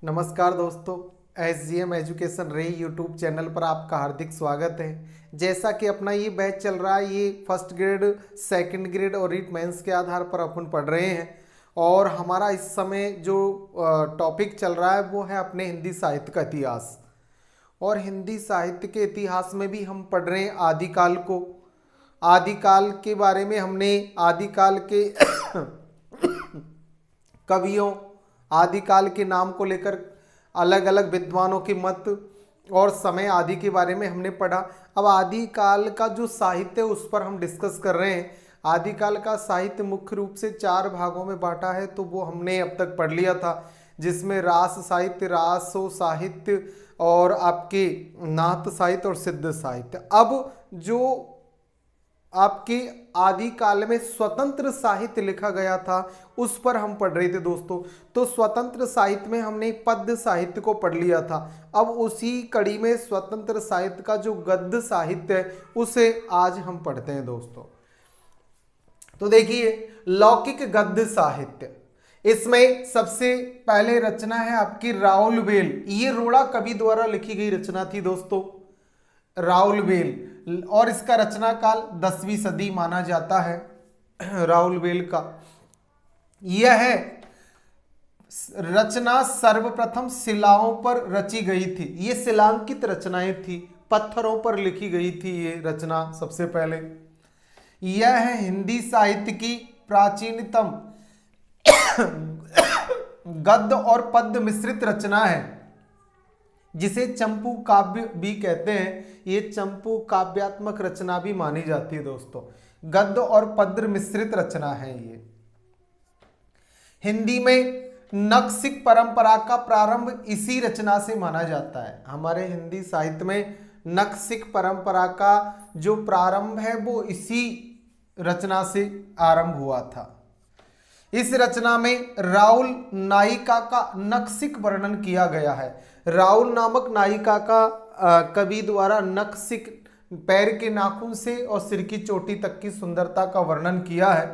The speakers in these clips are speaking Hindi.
नमस्कार दोस्तों, SGM एजुकेशन रे यूट्यूब चैनल पर आपका हार्दिक स्वागत है। जैसा कि अपना ये बैच चल रहा है, ये फर्स्ट ग्रेड, सेकंड ग्रेड और रीट मेंस के आधार पर अपन पढ़ रहे हैं। और हमारा इस समय जो टॉपिक चल रहा है वो है अपने हिंदी साहित्य का इतिहास। और हिंदी साहित्य के इतिहास में भी हम पढ़ रहे हैं आदिकाल को। आदिकाल के बारे में हमने आदिकाल के कवियों, आदिकाल के नाम को लेकर अलग अलग विद्वानों के मत और समय आदि के बारे में हमने पढ़ा। अब आदिकाल का जो साहित्य है उस पर हम डिस्कस कर रहे हैं। आदिकाल का साहित्य मुख्य रूप से 4 भागों में बांटा है, तो वो हमने अब तक पढ़ लिया था, जिसमें रास साहित्य, रासो साहित्य और आपके नाथ साहित्य और सिद्ध साहित्य। अब जो आपके आदिकाल में स्वतंत्र साहित्य लिखा गया था उस पर हम पढ़ रहे थे दोस्तों। तो स्वतंत्र साहित्य में हमने पद्य साहित्य को पढ़ लिया था। अब उसी कड़ी में स्वतंत्र साहित्य का जो गद्य साहित्य है उसे आज हम पढ़ते हैं दोस्तों। तो देखिए, लौकिक गद्य साहित्य, इसमें सबसे पहले रचना है आपकी राउलवेल। ये रोड़ा कवि द्वारा लिखी गई रचना थी दोस्तों, राउलवेल। और इसका रचना काल 10वीं सदी माना जाता है राउलवेल का। यह रचना सर्वप्रथम शिलाओं पर रची गई थी। ये शिलांकित रचनाएं थी, पत्थरों पर लिखी गई थी ये रचना सबसे पहले। यह है हिंदी साहित्य की प्राचीनतम गद्य और पद्य मिश्रित रचना है, जिसे चंपू काव्य भी कहते हैं। ये चंपू काव्यात्मक रचना भी मानी जाती है दोस्तों। गद्य और पद्य मिश्रित रचना है ये। हिंदी में नक्सिक परंपरा का प्रारंभ इसी रचना से माना जाता है। हमारे हिंदी साहित्य में नक्सिक परंपरा का जो प्रारंभ है वो इसी रचना से आरंभ हुआ था। इस रचना में राउल नायिका का नक्सिक वर्णन किया गया है। राउल नामक नायिका का कवि द्वारा नक्सिक, पैर के नाखून से और सिर की चोटी तक की सुंदरता का वर्णन किया है।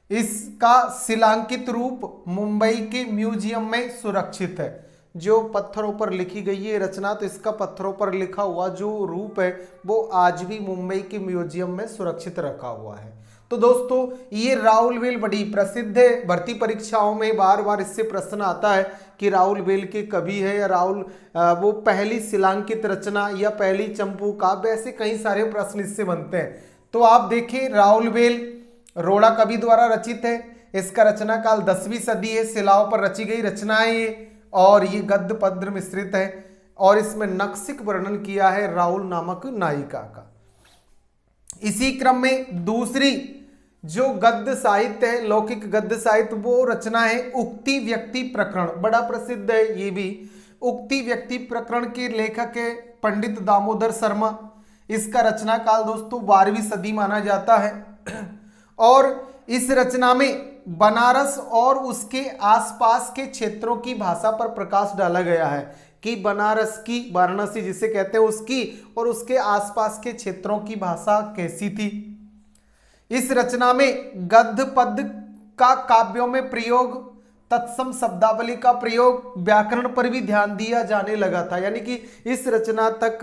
इसका शिलांकित रूप मुंबई के म्यूजियम में सुरक्षित है। जो पत्थरों पर लिखी गई है रचना, तो इसका पत्थरों पर लिखा हुआ जो रूप है वो आज भी मुंबई के म्यूजियम में सुरक्षित रखा हुआ है। तो दोस्तों, ये राउलवेल बड़ी प्रसिद्ध है। भर्ती परीक्षाओं में बार बार इससे प्रश्न आता है कि राउलवेल के कवि है या वो पहली शिलांकित रचना या पहली चंपू काव्य, ऐसे कई सारे प्रश्न इससे बनते हैं। तो आप देखिए, राउलवेल रोड़ा कवि द्वारा रचित है। इसका रचना काल 10वीं सदी है। शिलाओं पर रची गई रचना है ये, और ये गद्य पद्य मिश्रित है। और इसमें नक्सिक वर्णन किया है राउल नामक नायिका का। इसी क्रम में दूसरी जो गद्य साहित्य है, लौकिक गद्य साहित्य, वो रचना है उक्ति व्यक्ति प्रकरण। बड़ा प्रसिद्ध है ये भी। उक्ति व्यक्ति प्रकरण के लेखक है पंडित दामोदर शर्मा। इसका रचना काल दोस्तों 12वीं सदी माना जाता है। और इस रचना में बनारस और उसके आसपास के क्षेत्रों की भाषा पर प्रकाश डाला गया है कि बनारस की, वाराणसी जिसे कहते हैं, उसकी और उसके आसपास के क्षेत्रों की भाषा कैसी थी। इस रचना में गद्य पद्य का काव्यों में प्रयोग, तत्सम शब्दावली का प्रयोग, व्याकरण पर भी ध्यान दिया जाने लगा था। यानी कि इस रचना तक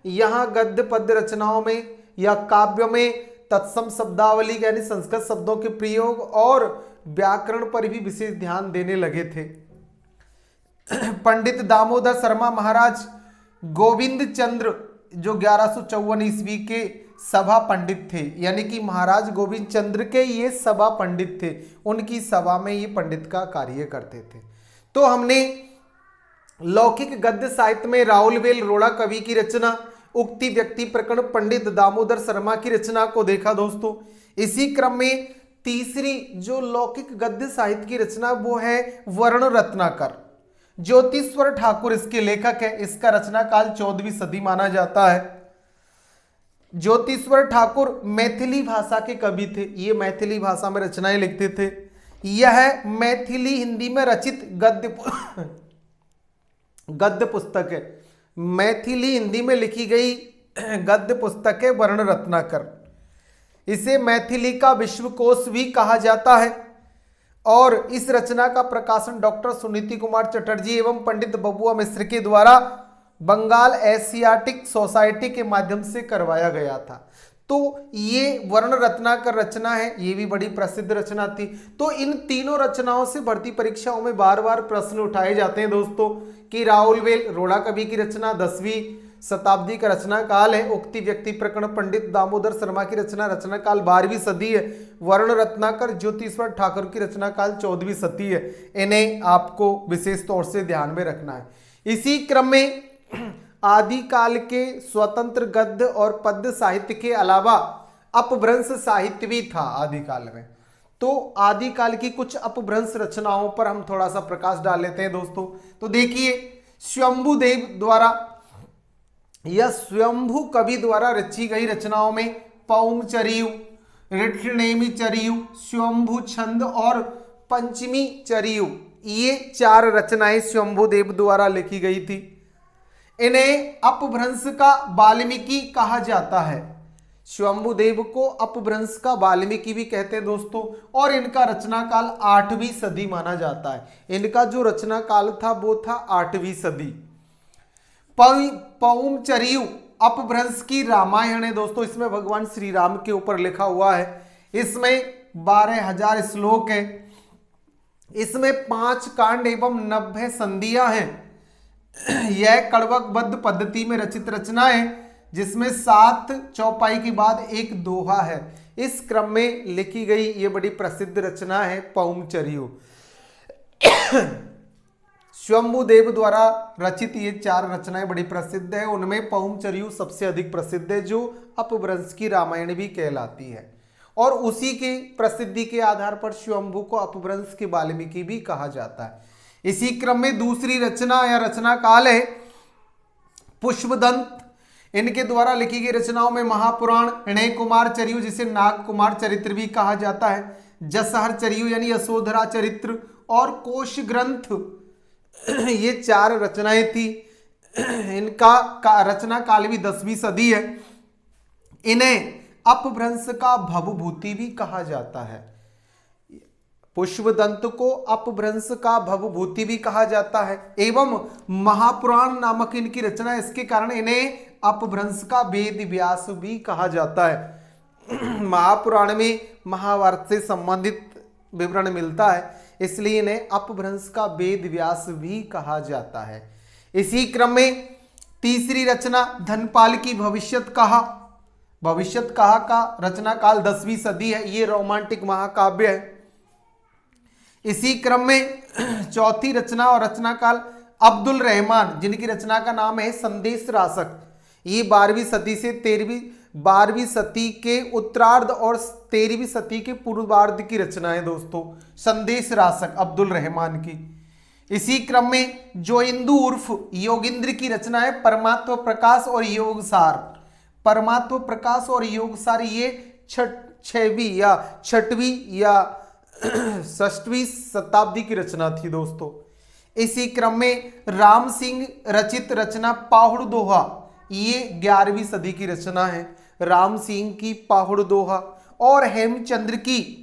यहाँ गद्य पद्य रचनाओं में या काव्यों में तत्सम शब्दावली यानी संस्कृत शब्दों के प्रयोग और व्याकरण पर भी विशेष ध्यान देने लगे थे। पंडित दामोदर शर्मा महाराज गोविंद चंद्र जो 1154 ईस्वी के सभा पंडित थे, यानी कि महाराज गोविंद चंद्र के ये सभा पंडित थे, उनकी सभा में ये पंडित का कार्य करते थे। तो हमने लौकिक गद्य साहित्य में राउलवेल रोड़ा कवि की रचना, उक्ति व्यक्ति प्रकरण पंडित दामोदर शर्मा की रचना को देखा दोस्तों। इसी क्रम में तीसरी जो लौकिक गद्य साहित्य की रचना वो है वर्ण रत्नाकर। ज्योतिश्वर ठाकुर इसके लेखक है। इसका रचना काल 14वीं सदी माना जाता है। ज्योतिश्वर ठाकुर मैथिली भाषा के कवि थे। ये मैथिली भाषा में रचनाएं लिखते थे। यह मैथिली हिंदी में रचित गद्य पुस्तक है। मैथिली हिंदी में लिखी गई गद्य पुस्तक है वर्ण रत्नाकर। इसे मैथिली का विश्वकोश भी कहा जाता है। और इस रचना का प्रकाशन डॉक्टर सुनीति कुमार चटर्जी एवं पंडित बबुआ मिश्र के द्वारा बंगाल एशियाटिक सोसाइटी के माध्यम से करवाया गया था। तो ये वर्ण रत्नाकर रचना है, ये भी बड़ी प्रसिद्ध रचना थी। तो इन तीनों रचनाओं से भर्ती परीक्षाओं में बार बार प्रश्न उठाए जाते हैं दोस्तों कि राउलवेल रोड़ा कवि की रचना 10वीं शताब्दी का रचना काल है, उक्ति व्यक्ति प्रकरण पंडित दामोदर शर्मा की रचना काल 12वीं सदी है, वर्ण रत्नाकर ज्योतिश्वर ठाकुर की रचना काल 14वीं सदी है। इन्हें आपको विशेष तौर से ध्यान में रखना है। इसी क्रम में आदिकाल के स्वतंत्र गद्य और पद्य साहित्य के अलावा अपभ्रंश साहित्य भी था आदिकाल में। तो आदिकाल की कुछ अपभ्रंश रचनाओं पर हम थोड़ा सा प्रकाश डाल लेते हैं दोस्तों। तो देखिए, स्वयंभुदेव द्वारा या स्वयंभु कवि द्वारा रची गई रचनाओं में पौमचरियु, ऋठनेमि चरियु, स्वयंभु छंद और पंचमी चरियु, ये 4 रचनाएं स्वयंभुदेव द्वारा लिखी गई थी। इन्हें अपभ्रंश का वाल्मीकि कहा जाता है। स्वयंभुदेव को अपभ्रंश का वाल्मीकि भी कहते हैं दोस्तों, और इनका रचना काल 8वीं सदी माना जाता है। इनका जो रचना काल था वो था 8वीं सदी। पौमचरियु अपभ्रंश की रामायण है दोस्तों, इसमें भगवान श्री राम के ऊपर लिखा हुआ है। इसमें 12,000 श्लोक है, इसमें 5 कांड एवं 90 संधियां हैं। यह कड़वकबद्ध पद्धति में रचित रचना है जिसमें 7 चौपाई के बाद एक दोहा है। इस क्रम में लिखी गई ये बड़ी प्रसिद्ध रचना है पौमचरियु। स्वयंभुदेव द्वारा रचित ये 4 रचनाएं बड़ी प्रसिद्ध है, उनमें पौमचरियु सबसे अधिक प्रसिद्ध है, जो अपभ्रंश की रामायण भी कहलाती है। और उसी के प्रसिद्धि के आधार पर स्वयंभु को अपभ्रंश के वाल्मीकि भी कहा जाता है। इसी क्रम में दूसरी रचना या रचना काल है पुष्पदंत। इनके द्वारा लिखी गई रचनाओं में महापुराण, ऋणय कुमार चरियु जिसे नाग कुमार चरित्र भी कहा जाता है, जसहर चरियु यानी यशोधरा चरित्र और कोश ग्रंथ, ये 4 रचनाएं थी। इनका रचना काल भी 10वीं सदी है। इन्हें अपभ्रंश का भवभूति भी कहा जाता है। पुष्पदंत को अपभ्रंश का भवभूति भी कहा जाता है एवं महापुराण नामक इनकी रचना, इसके कारण इन्हें अपभ्रंश का वेद व्यास भी कहा जाता है। महापुराण में महाभारत से संबंधित विवरण मिलता है, इसलिए इन्हें अपभ्रंश का वेद व्यास भी कहा जाता है। इसी क्रम में तीसरी रचना धनपाल की भविष्यत कहा का रचना काल 10वीं सदी है, ये रोमांटिक महाकाव्य है। इसी क्रम में चौथी रचना और रचना काल अब्दुल रहमान, जिनकी रचना का नाम है संदेश रासक, ये 12वीं सदी से 12वीं सदी के उत्तरार्ध और 13वीं सदी के पूर्वार्ध की रचना है दोस्तों, संदेश रासक अब्दुल रहमान की। इसी क्रम में जोइंदू उर्फ योगिंद्र की रचना है परमात्म प्रकाश और योगसार। परमात्म प्रकाश और योगसार ये 6वीं या 6वीं या 6वीं शताब्दी की रचना थी दोस्तों। इसी क्रम में राम सिंह रचित रचना पाहुड़ दोहा, ये 11वीं सदी की रचना है, राम सिंह की पाहुड़ दोहा। और हेमचंद्र की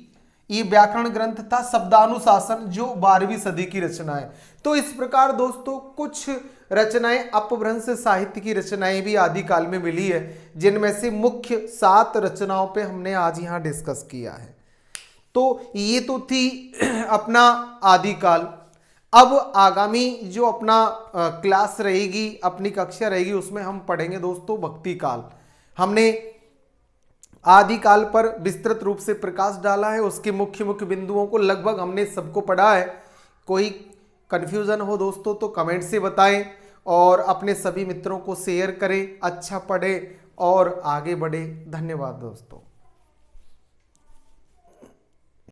ये व्याकरण ग्रंथ था शब्दानुशासन, जो 12वीं सदी की रचना है। तो इस प्रकार दोस्तों कुछ रचनाएं अपभ्रंश साहित्य की रचनाएं भी आदिकाल में मिली है, जिनमें से मुख्य 7 रचनाओं पे हमने आज यहाँ डिस्कस किया है। तो ये तो थी अपना आदिकाल। अब आगामी जो अपना क्लास रहेगी, अपनी कक्षा रहेगी, उसमें हम पढ़ेंगे दोस्तों भक्ति काल। हमने आदिकाल पर विस्तृत रूप से प्रकाश डाला है, उसके मुख्य बिंदुओं को लगभग हमने सबको पढ़ा है। कोई कन्फ्यूजन हो दोस्तों तो कमेंट से बताएं और अपने सभी मित्रों को शेयर करें। अच्छा पढ़े और आगे बढ़े। धन्यवाद दोस्तों।